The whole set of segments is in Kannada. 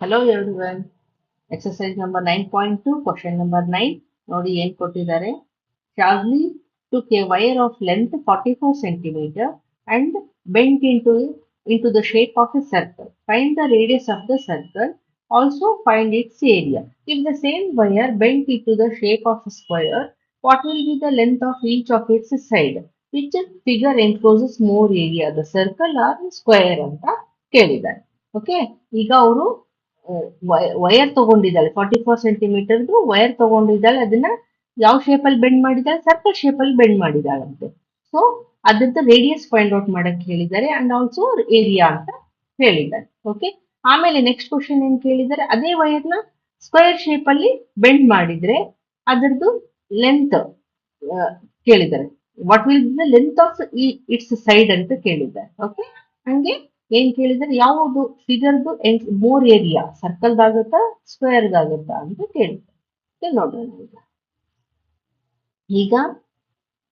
Hello everyone. Exercise number 9.2, question number 9. ನೋಡಿ ಏನು ಕೊಟ್ಟಿದ್ದಾರೆ. Shazli took a wire of length 44 centimeter and bent into the shape of a circle. Find the radius of the circle. Also find its area. If the same wire bent into the shape of a square, what will be the length of each of its side? Which figure encloses more area, the circle or square ಅಂತ ಕೇಳಿದ್ದಾರೆ. ಓಕೆ, ಈಗ ಅವರು ವೈರ್ ತಗೊಂಡಿದ್ದಾಳೆ, 44 ಸೆಂಟಿಮೀಟರ್ದು ವೈರ್ ತಗೊಂಡಿದ್ದಾಳೆ. ಅದನ್ನ ಯಾವ ಶೇಪ್ ಅಲ್ಲಿ ಬೆಂಡ್ ಮಾಡಿದ್ದಾಳೆ? ಸರ್ಕಲ್ ಶೇಪ್ ಅಲ್ಲಿ ಬೆಂಡ್ ಮಾಡಿದ್ದಾಳಂತೆ. ಸೊ ಅದ್ರದ್ದು ರೇಡಿಯಸ್ ಫೈಂಡ್ ಔಟ್ ಮಾಡಕ್ ಹೇಳಿದ್ದಾರೆ ಅಂಡ್ ಆಲ್ಸೋ ಏರಿಯಾ ಅಂತ ಹೇಳಿದ್ದಾರೆ. ಓಕೆ, ಆಮೇಲೆ ನೆಕ್ಸ್ಟ್ ಕ್ವಶನ್ ಏನ್ ಕೇಳಿದ್ದಾರೆ, ಅದೇ ವೈರ್ನ ಸ್ಕ್ವೇರ್ ಶೇಪ್ ಅಲ್ಲಿ ಬೆಂಡ್ ಮಾಡಿದ್ರೆ ಅದರದ್ದು ಲೆಂತ್ ಕೇಳಿದ್ದಾರೆ. What will be the length of it's side ಅಂತ ಕೇಳಿದ್ದಾರೆ. ಓಕೆ, ಹಂಗೆ ಏನ್ ಕೇಳಿದರೆ ಯಾವುದು ಫಿಗರ್ದು ಮೋರ್ ಏರಿಯಾ, ಸರ್ಕಲ್ದಾಗುತ್ತಾ ಸ್ಕ್ವೇರ್ದಾಗುತ್ತಾ ಅಂತ ಕೇಳಿದ್ದಾರೆ. ನೋಡೋಣ ಈಗ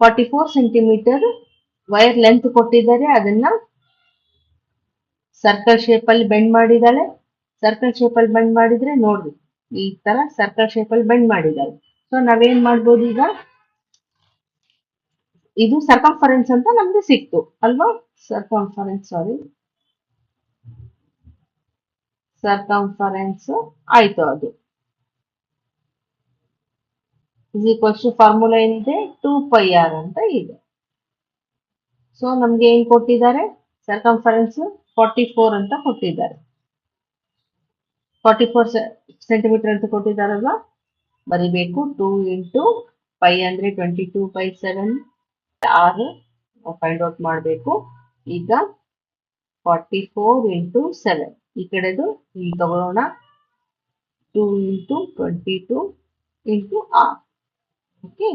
44 ಸೆಂಟಿಮೀಟರ್ ವೈರ್ ಲೆಂತ್ ಕೊಟ್ಟಿದ್ದಾರೆ. ಅದನ್ನ ಸರ್ಕಲ್ ಶೇಪ್ ಅಲ್ಲಿ ಬೆಂಡ್ ಮಾಡಿದಾಳೆ. ಸರ್ಕಲ್ ಶೇಪ್ ಅಲ್ಲಿ ಬೆಂಡ್ ಮಾಡಿದ್ರೆ ನೋಡ್ರಿ, ಈ ತರ ಸರ್ಕಲ್ ಶೇಪ್ ಅಲ್ಲಿ ಬೆಂಡ್ ಮಾಡಿದಾಳೆ. ಸೊ ನಾವೇನ್ ಮಾಡ್ಬೋದು, ಈಗ ಇದು ಸರ್ಕಂಫರೆನ್ಸ್ ಅಂತ ನಮ್ಗೆ ಸಿಕ್ತು ಅಲ್ವಾ? ಸರ್ಕಂಫರೆನ್ಸ್ ಆಯ್ತು. ಅದು ಫಾರ್ಮುಲಾ ಏನಿದೆ, 2πr ಅಂತ ಇದೆ. ಸೊ ನಮ್ಗೆ ಏನ್ ಕೊಟ್ಟಿದ್ದಾರೆ, ಸರ್ಕಂಫರೆನ್ಸ್ 44 ಅಂತ ಕೊಟ್ಟಿದ್ದಾರೆ. 44 ಸೆಂಟಿಮೀಟರ್ ಅಂತ ಕೊಟ್ಟಿದ್ದಾರಲ್ವಾ, ಬರಿಬೇಕು. 2 ಇಂಟು ಪೈ ಅಂದ್ರೆ 22/7 ಆರ್ ಫೈಂಡ್ ಔಟ್ ಮಾಡಬೇಕು. ಈಗ 44 ಇಂಟು 7, ಈ ಕಡೆದು ಇಲ್ಲಿ ತಗೊಳ್ಳೋಣ. 2 ಇಂಟು 22 ಇಂಟು ಆರ್. ಓಕೆ,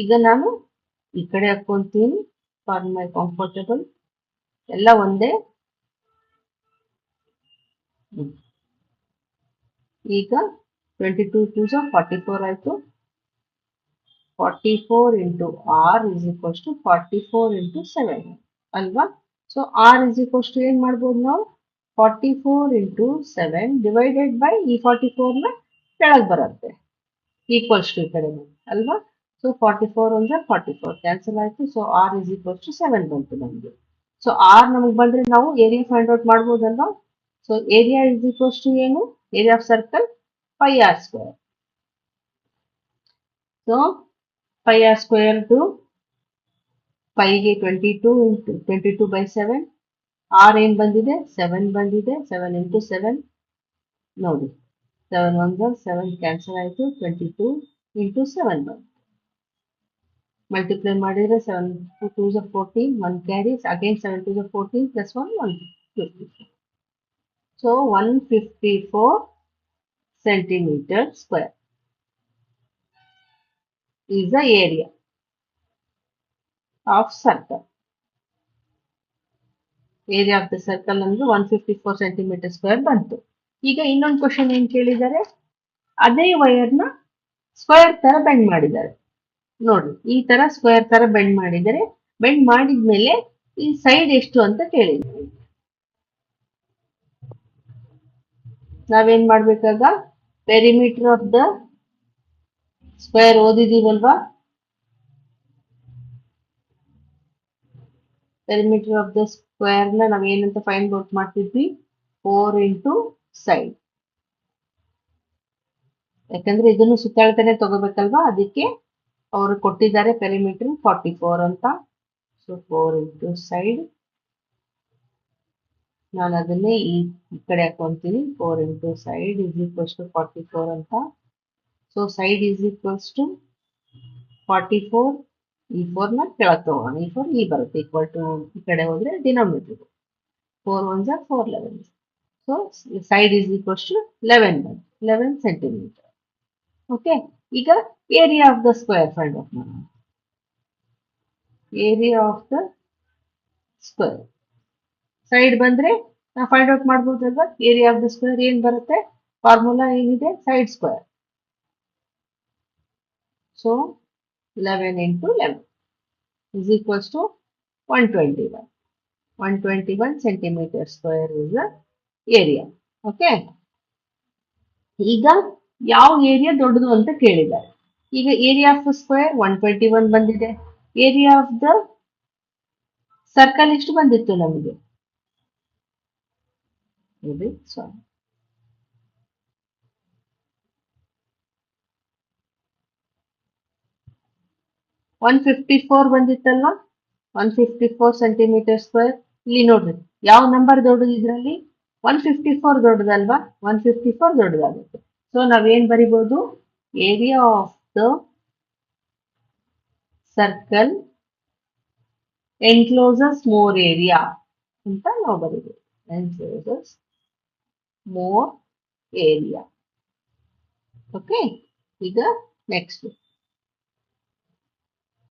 ಈಗ ನಾನು ಈ ಕಡೆ ಹಾಕೊಂತೀನಿ ಫಾರ್ ಮೈ ಕಂಫರ್ಟಬಲ್. ಎಲ್ಲ ಒಂದೇ. ಈಗ 22 2 44 ಆಯ್ತು. 44 into R is equals to 44 into 7 ಅಲ್ವಾ? So R is equals to ಏನ್ ಮಾಡ್ಬೋದು ನಾವು, 44 ಇಂಟು 7 ಡಿವೈಡೆಡ್ ಬೈ ಈ 44 ನ ಕೆಳಗೆ ಬರುತ್ತೆ, ಈಕ್ವಲ್ಸ್ ಟು ಈ ಕಡೆ ಅಲ್ವಾ? ಸೊ 44 ಅಂದ್ರೆ 44 ಕ್ಯಾನ್ಸಲ್ ಆಯ್ತು. So R is equals to 7 ಬಂತು ನಮಗೆ. ಸೊ ಆರ್ ನಮಗೆ ಬಂದ್ರೆ ನಾವು ಏರಿಯಾ ಫೈಂಡ್ ಔಟ್ ಮಾಡ್ಬೋದಲ್ವಾ? So area is equals to ಏನು, area of circle πr square. So πr square to ಪೈಗೆ 22 ಇಂಟು 22/7. ಆರ್ ಏನ್ ಬಂದಿದೆ, 7 ಬಂದಿದೆ. 7 ಇಂಟು 7 ನೋಡಿ, 7 1 7 ಕ್ಯಾನ್ಸಲ್ ಆಯ್ತು. 22 ಇಂಟು 7 ಬಂತು. ಮಲ್ಟಿಪ್ಲೈ ಮಾಡಿದ್ರೆ 7 2 14, 1 carries again. 7 2 14 plus 1 154. So 154 centimetre square is the area of circle. Area of the circle ನಮ್ಗೆ 154 ಸೆಂಟಿಮೀಟರ್ ಸ್ಕ್ವೇರ್ ಬಂತು. ಈಗ ಇನ್ನೊಂದು ಕ್ವಶನ್ ಏನ್ ಕೇಳಿದ್ದಾರೆ, ಅದೇ ವೈರ್ನ ಸ್ಕ್ವೇರ್ ತರ ಬೆಂಡ್ ಮಾಡಿದ್ದಾರೆ. ನೋಡ್ರಿ, ಈ ತರ ಸ್ಕ್ವೇರ್ ತರ ಬೆಂಡ್ ಮಾಡಿದರೆ, ಬೆಂಡ್ ಮಾಡಿದ್ಮೇಲೆ ಈ ಸೈಡ್ ಎಷ್ಟು ಅಂತ ಕೇಳಿದ್ದಾರೆ. ನಾವೇನ್ ಮಾಡ್ಬೇಕಾಗ, ಪೆರಿಮೀಟರ್ ಆಫ್ ದ ಸ್ಕ್ವೇರ್ ಓದಿದೀವಲ್ವಾ? ಪೆರಿಮೀಟರ್ ಆಫ್ ದ ಸ್ಕ್ವೇರ್ ನ ನಾವ್ ಏನಂತ ಫೈಂಡ್ ಔಟ್ ಮಾಡ್ತಿದ್ವಿ, 4 ಇಂಟು ಸೈಡ್. ಯಾಕಂದ್ರೆ ಇದನ್ನು ಸುತ್ತಳತೆನೆ ತಗೋಬೇಕಲ್ವಾ, ಅದಕ್ಕೆ ಅವರು ಕೊಟ್ಟಿದ್ದಾರೆ ಪೆರಿಮೀಟರ್ 44 ಅಂತ. ಸೊ 4 ಇಂಟು ಸೈಡ್, ನಾನು ಅದನ್ನೇ ಈ ಕಡೆ ಹಾಕೊಂತೀನಿ. 4 into side is equals to 44 ಅಂತ. So side is equals to 44. ಈ 4 ನ ಕೆಳಗೆ ತಗೋಣ. ಈ 4 ಈ ಬರುತ್ತೆ, ಈಕ್ವಲ್ ಟು ಈ ಕಡೆ ಹೋದ್ರೆ denominator 4 1 4 11. So side is equals to 11 centimeter. Okay, ಈಗ area of the square find out ಮಾಡೋಣ. Area of the square side ಬಂದ್ರೆ ನಾವು ಫೈಂಡ್ ಔಟ್ ಮಾಡ್ಬೋದಲ್ವಾ? ಏರಿಯಾ ಆಫ್ ದ ಸ್ಕ್ವೇರ್ ಏನ್ ಬರುತ್ತೆ, ಫಾರ್ಮುಲಾ ಏನಿದೆ, side square. So 11 into 11 is equals to 121. 121 centimeter square is the area. Okay. ಈಗ ಯಾವ ಏರಿಯಾ ದೊಡ್ಡದು ಅಂತ ಕೇಳಿದ್ದಾರೆ. ಈಗ ಏರಿಯಾ ಆಫ್ ಸ್ಕ್ವೇರ್ 121 ಬಂದಿದೆ. ಏರಿಯಾ ಆಫ್ ದ ಸರ್ಕಲ್ ಎಷ್ಟು ಬಂದಿತ್ತು ನಮಗೆ? ನೋಡಿ ಸಾರಿ, 154 ಬಂದಿತ್ತಲ್ವಾ? 154 ಸೆಂಟಿಮೀಟರ್ ಸ್ಕ್ವೇರ್. ಇಲ್ಲಿ ನೋಡ್ರಿ, ಯಾವ ನಂಬರ್ ದೊಡ್ಡದು ಇದರಲ್ಲಿ? 154 ದೊಡ್ಡದಲ್ವಾ? 154 ದೊಡ್ಡದಾಗುತ್ತೆ. ಸೊ ನಾವೇನ್ ಬರಿಬಹುದು? Area of the circle encloses more area ಅಂತ ನಾವು ಬರೀಬೇಕು. Encloses more area. ಓಕೆ, ಈಗ ನೆಕ್ಸ್ಟ್